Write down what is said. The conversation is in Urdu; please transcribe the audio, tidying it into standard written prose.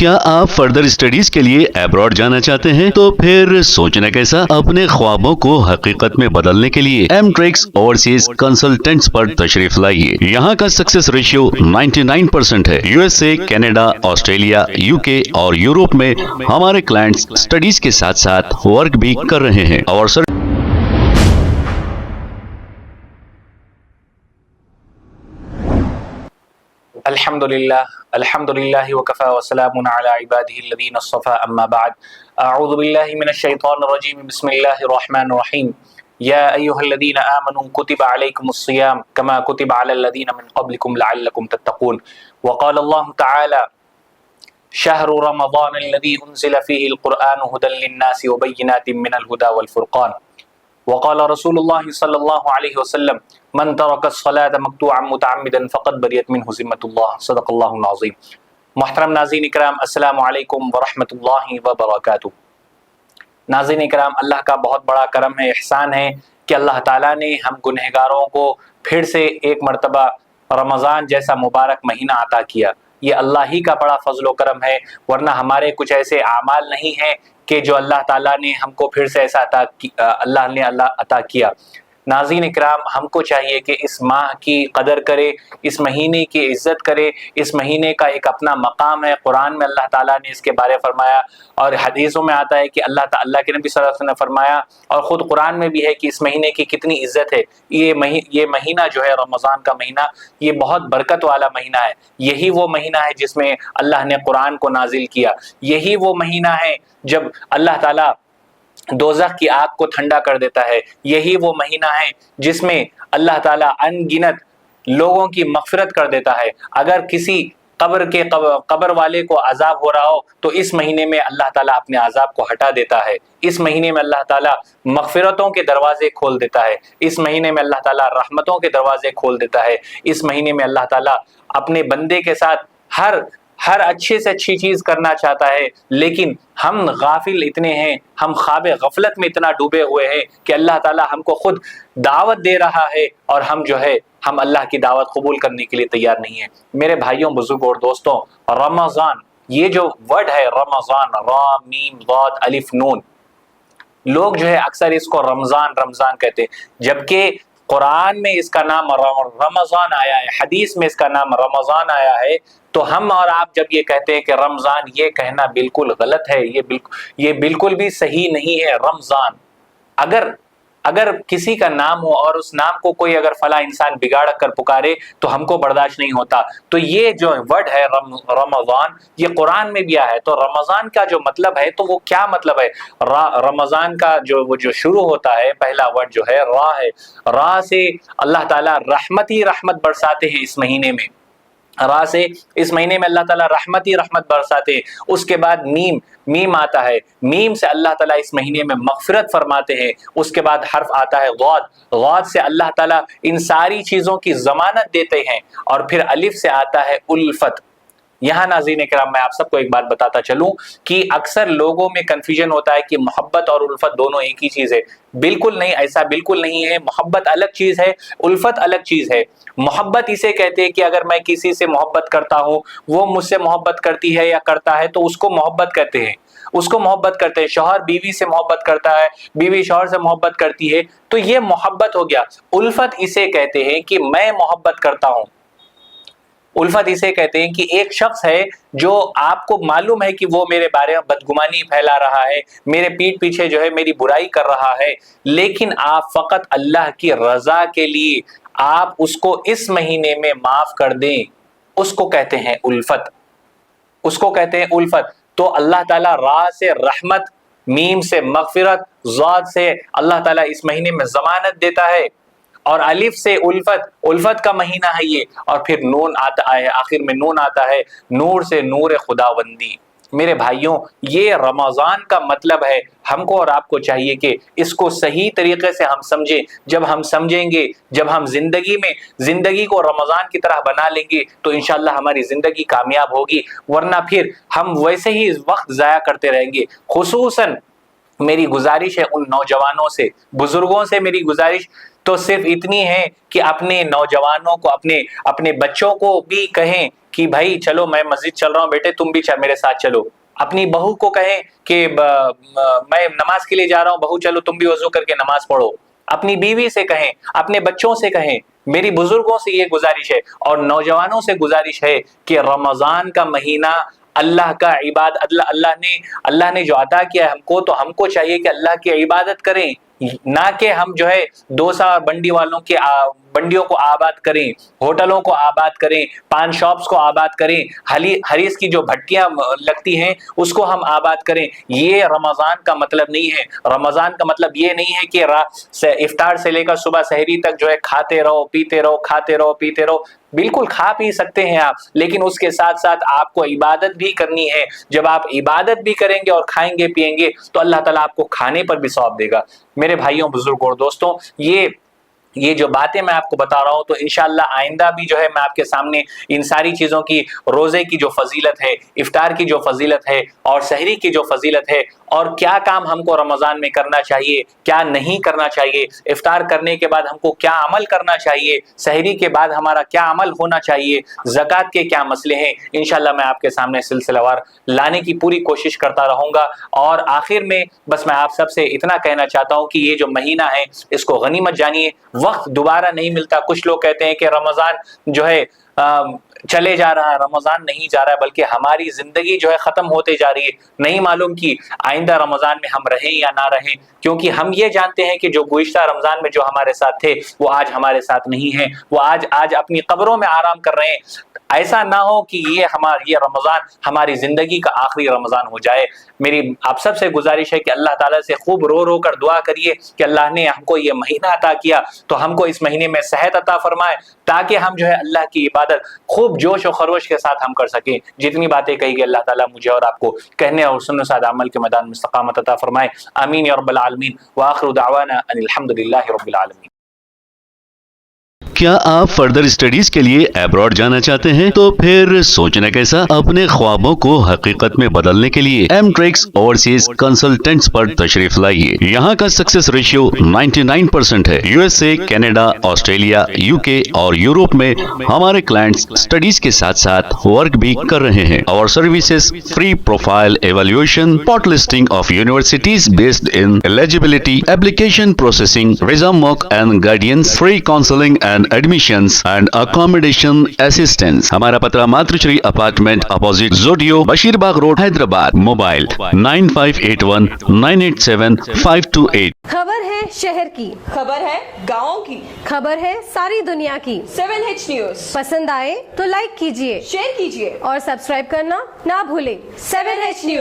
کیا آپ فردر اسٹڈیز کے لیے ابراڈ جانا چاہتے ہیں؟ تو پھر سوچنا کیسا، اپنے خوابوں کو حقیقت میں بدلنے کے لیے ایم ٹریکس اوورسیز کنسلٹنٹس پر تشریف لائیے۔ یہاں کا سکسیس ریشیو 99% ہے۔ U S A, Canada, Australia, you کے اور یورپ میں ہمارے کلائنٹس اسٹڈیز کے ساتھ ساتھ ورک بھی کر رہے ہیں اور الحمدللہ وکفى وسلام علی عباده الذین اصطفى اما بعد اعوذ باللہ من الشیطان الرجیم بسم اللہ الرحمن الرحیم یا ایہا الذین آمنوا کتب علیکم الصیام کما کتب علی الذین من قبلکم لعلکم تتقون وقال اللہ تعالی شہر رمضان الذی انزل فیہ القرآن هدى للناس وبینات من الہدى والفرقان وقال رسول اللہ صلی اللہ علیہ وسلم من ترک الصلاة مقطوعا متعمدا فقد بریت منہ ذمۃ اللہ، صدق اللہ العظیم۔ محترم ناظرین اکرام، السلام علیکم ورحمۃ اللہ وبرکاتہ۔ ناظرین اکرام، اللہ کا بہت بڑا کرم ہے، احسان ہے کہ اللہ تعالیٰ نے ہم گنہگاروں کو پھر سے ایک مرتبہ رمضان جیسا مبارک مہینہ عطا کیا۔ یہ اللہ ہی کا بڑا فضل و کرم ہے، ورنہ ہمارے کچھ ایسے اعمال نہیں ہیں کہ جو اللہ تعالیٰ نے ہم کو پھر سے ایسا عطا کیا۔ ناظرین اکرام، ہم کو چاہیے کہ اس ماہ کی قدر کرے، اس مہینے کی عزت کرے۔ اس مہینے کا ایک اپنا مقام ہے، قرآن میں اللہ تعالیٰ نے اس کے بارے فرمایا اور حدیثوں میں آتا ہے کہ اللہ کے نبی صلی اللہ علیہ وسلم نے فرمایا اور خود قرآن میں بھی ہے کہ اس مہینے کی کتنی عزت ہے۔ یہ مہینہ جو ہے رمضان کا مہینہ، یہ بہت برکت والا مہینہ ہے۔ یہی وہ مہینہ ہے جس میں اللہ نے قرآن کو نازل کیا۔ یہی وہ مہینہ ہے جب اللہ تعالیٰ دوزخ کی آگ کو ٹھنڈا کر دیتا ہے۔ یہی وہ مہینہ ہے جس میں اللہ تعالیٰ ان گنت لوگوں کی مغفرت کر دیتا ہے۔ اگر کسی قبر والے کو عذاب ہو رہا ہو تو اس مہینے میں اللہ تعالیٰ اپنے عذاب کو ہٹا دیتا ہے۔ اس مہینے میں اللہ تعالیٰ مغفرتوں کے دروازے کھول دیتا ہے۔ اس مہینے میں اللہ تعالیٰ رحمتوں کے دروازے کھول دیتا ہے۔ اس مہینے میں اللہ تعالیٰ اپنے بندے کے ساتھ ہر اچھے سے اچھی چیز کرنا چاہتا ہے، لیکن ہم غافل اتنے ہیں، ہم خواب غفلت میں اتنا ڈوبے ہوئے ہیں کہ اللہ تعالیٰ ہم کو خود دعوت دے رہا ہے اور ہم اللہ کی دعوت قبول کرنے کے لیے تیار نہیں ہیں۔ میرے بھائیوں، بزرگوں اور دوستوں، رمضان، یہ جو ورڈ ہے رمضان، را میم ضاد الف نون، لوگ جو ہے اکثر اس کو رمضان کہتے ہیں، جبکہ قرآن میں اس کا نام رمضان آیا ہے، حدیث میں اس کا نام رمضان آیا ہے۔ تو ہم اور آپ جب یہ کہتے ہیں کہ رمضان، یہ کہنا بالکل غلط ہے، یہ بالکل بھی صحیح نہیں ہے۔ رمضان اگر کسی کا نام ہو اور اس نام کو کوئی اگر فلاں انسان بگاڑ کر پکارے تو ہم کو برداشت نہیں ہوتا۔ تو یہ جو ورڈ ہے رمضان، یہ قرآن میں بھی آیا ہے۔ تو رمضان کا جو مطلب ہے تو وہ کیا مطلب ہے؟ رمضان کا جو شروع ہوتا ہے، پہلا ورڈ جو ہے را ہے۔ را سے اللہ تعالیٰ رحمت ہی رحمت برساتے ہیں اس مہینے میں۔ را سے اس مہینے میں اللہ تعالیٰ رحمت ہی رحمت برساتے ہیں۔ اس کے بعد میم آتا ہے، میم سے اللہ تعالیٰ اس مہینے میں مغفرت فرماتے ہیں۔ اس کے بعد حرف آتا ہے غاد سے اللہ تعالیٰ ان ساری چیزوں کی ضمانت دیتے ہیں، اور پھر الف سے آتا ہے الفت۔ یہاں ناظرین کرام، میں آپ سب کو ایک بات بتاتا چلوں کہ اکثر لوگوں میں کنفیوژن ہوتا ہے کہ محبت اور الفت دونوں ایک ہی چیز ہے۔ بالکل نہیں، ایسا بالکل نہیں ہے۔ محبت الگ چیز ہے، الفت الگ چیز ہے۔ محبت اسے کہتے ہیں کہ اگر میں کسی سے محبت کرتا ہوں، وہ مجھ سے محبت کرتی ہے یا کرتا ہے تو اس کو محبت کہتے ہیں، اس کو محبت کرتے ہیں۔ شوہر بیوی سے محبت کرتا ہے، بیوی شوہر سے محبت کرتی ہے، تو یہ محبت ہو گیا۔ الفت اسے کہتے ہیں کہ میں محبت کرتا ہوں۔ الفت اسے کہتے ہیں کہ ایک شخص ہے جو آپ کو معلوم ہے کہ وہ میرے بارے میں بدگمانی پھیلا رہا ہے، میرے پیٹھ پیچھے جو ہے میری برائی کر رہا ہے، لیکن آپ فقط اللہ کی رضا کے لیے آپ اس کو اس مہینے میں معاف کر دیں، اس کو کہتے ہیں الفت، اس کو کہتے ہیں الفت۔ تو اللہ تعالیٰ را سے رحمت، میم سے مغفرت، ضاد سے اللہ تعالیٰ اس مہینے میں ضمانت دیتا ہے، اور الف سے الفت کا مہینہ ہے یہ، اور پھر نون آتا ہے، آخر میں نون آتا ہے، نور سے نور خداوندی۔ میرے بھائیوں، یہ رمضان کا مطلب ہے۔ ہم کو اور آپ کو چاہیے کہ اس کو صحیح طریقے سے ہم سمجھیں۔ جب ہم سمجھیں گے، جب ہم زندگی کو رمضان کی طرح بنا لیں گے تو انشاءاللہ ہماری زندگی کامیاب ہوگی، ورنہ پھر ہم ویسے ہی وقت ضائع کرتے رہیں گے۔ خصوصاً میری گزارش ہے ان نوجوانوں سے، بزرگوں سے میری گزارش تو صرف اتنی ہے کہ اپنے نوجوانوں کو، اپنے بچوں کو بھی کہیں کہ بھائی چلو میں مسجد چل رہا ہوں بیٹے تم بھی میرے ساتھ چلو، اپنی بہو کو کہیں کہ میں نماز کے لیے جا رہا ہوں بہو چلو تم بھی وضو کر کے نماز پڑھو، اپنی بیوی سے کہیں، اپنے بچوں سے کہیں، میری بزرگوں سے یہ گزارش ہے اور نوجوانوں سے گزارش ہے کہ رمضان کا مہینہ اللہ کا عبادت، اللہ نے جو عطا کیا ہے ہم کو، تو ہم کو چاہیے کہ اللہ کی عبادت کریں، نہ کہ ہم جو ہے ڈوسا بنڈی والوں کے بنڈیوں کو آباد کریں، ہوٹلوں کو آباد کریں، پان شاپس کو آباد کریں، ہریس کی جو بھٹیاں لگتی ہیں اس کو ہم آباد کریں۔ یہ رمضان کا مطلب نہیں ہے۔ رمضان کا مطلب یہ نہیں ہے کہ افطار سے لے کر صبح سحری تک جو ہے کھاتے رہو پیتے رہو، کھاتے رہو پیتے رہو۔ بالکل کھا پی سکتے ہیں آپ، لیکن اس کے ساتھ ساتھ آپ کو عبادت بھی کرنی ہے۔ جب آپ عبادت بھی کریں گے اور کھائیں گے پیئیں گے تو اللہ تعالیٰ آپ کو کھانے پر بھی ثواب دے گا۔ میرے بھائیوں بزرگوں اور دوستوں، یہ جو باتیں میں آپ کو بتا رہا ہوں تو انشاءاللہ آئندہ بھی جو ہے میں آپ کے سامنے ان ساری چیزوں کی، روزے کی جو فضیلت ہے، افطار کی جو فضیلت ہے اور سحری کی جو فضیلت ہے، اور کیا کام ہم کو رمضان میں کرنا چاہیے، کیا نہیں کرنا چاہیے، افطار کرنے کے بعد ہم کو کیا عمل کرنا چاہیے، سحری کے بعد ہمارا کیا عمل ہونا چاہیے، زکوٰۃ کے کیا مسئلے ہیں، انشاءاللہ میں آپ کے سامنے سلسلہ وار لانے کی پوری کوشش کرتا رہوں گا۔ اور آخر میں بس میں آپ سب سے اتنا کہنا چاہتا ہوں کہ یہ جو مہینہ ہے اس کو غنیمت جانیے، وقت دوبارہ نہیں ملتا۔ کچھ لوگ کہتے ہیں کہ رمضان جو ہے چلے جا رہا ہے، رمضان نہیں جا رہا ہے بلکہ ہماری زندگی جو ہے ختم ہوتے جا رہی ہے، نہیں معلوم کہ آئندہ رمضان میں ہم رہیں یا نہ رہیں، کیونکہ ہم یہ جانتے ہیں کہ جو گزشتہ رمضان میں جو ہمارے ساتھ تھے وہ آج ہمارے ساتھ نہیں ہیں، وہ آج اپنی قبروں میں آرام کر رہے ہیں۔ ایسا نہ ہو کہ یہ رمضان ہماری زندگی کا آخری رمضان ہو جائے۔ میری آپ سب سے گزارش ہے کہ اللہ تعالیٰ سے خوب رو رو کر دعا کریے کہ اللہ نے ہم کو یہ مہینہ عطا کیا تو ہم کو اس مہینے میں صحت عطا فرمائے، تاکہ ہم جو ہے اللہ کی عبادت خوب جوش و خروش کے ساتھ ہم کر سکیں۔ جتنی باتیں کہی گئی اللہ تعالیٰ مجھے اور آپ کو کہنے اور سننے ساتھ عمل کے میدان میں استقامت عطا فرمائے، آمین یا رب العالمین، وآخر دعوانا ان الحمدللہ رب العالمین۔ کیا آپ فردر اسٹڈیز کے لیے ایبراڈ جانا چاہتے ہیں؟ تو پھر سوچنا کیسا؟ اپنے خوابوں کو حقیقت میں بدلنے کے لیے ایم ٹریکس اوورسیز کنسلٹنٹس پر تشریف لائیے۔ یہاں کا سکسیس ریشیو 99% ہے۔ U S A, Canada, Australia, you کے اور یورپ میں ہمارے کلائنٹس اسٹڈیز کے ساتھ ساتھ ورک بھی کر رہے ہیں۔ اور services free profile evaluation, port listing of universities based in eligibility, application processing, visa موک and guidance, free counselling and admissions and accommodation assistance. ہمارا پتہ ماتر شری اپارٹمنٹ اپوزٹ زوڈیو، بشیر باغ روڈ، حیدرآباد۔ موبائل 9581987528۔ خبر ہے شہر کی، خبر ہے گاؤں کی، خبر ہے ساری دنیا کی۔ 7H نیوز پسند آئے تو لائک کیجئے، شیئر کیجیے اور سبسکرائب کرنا نہ بھولیں۔ 7H news.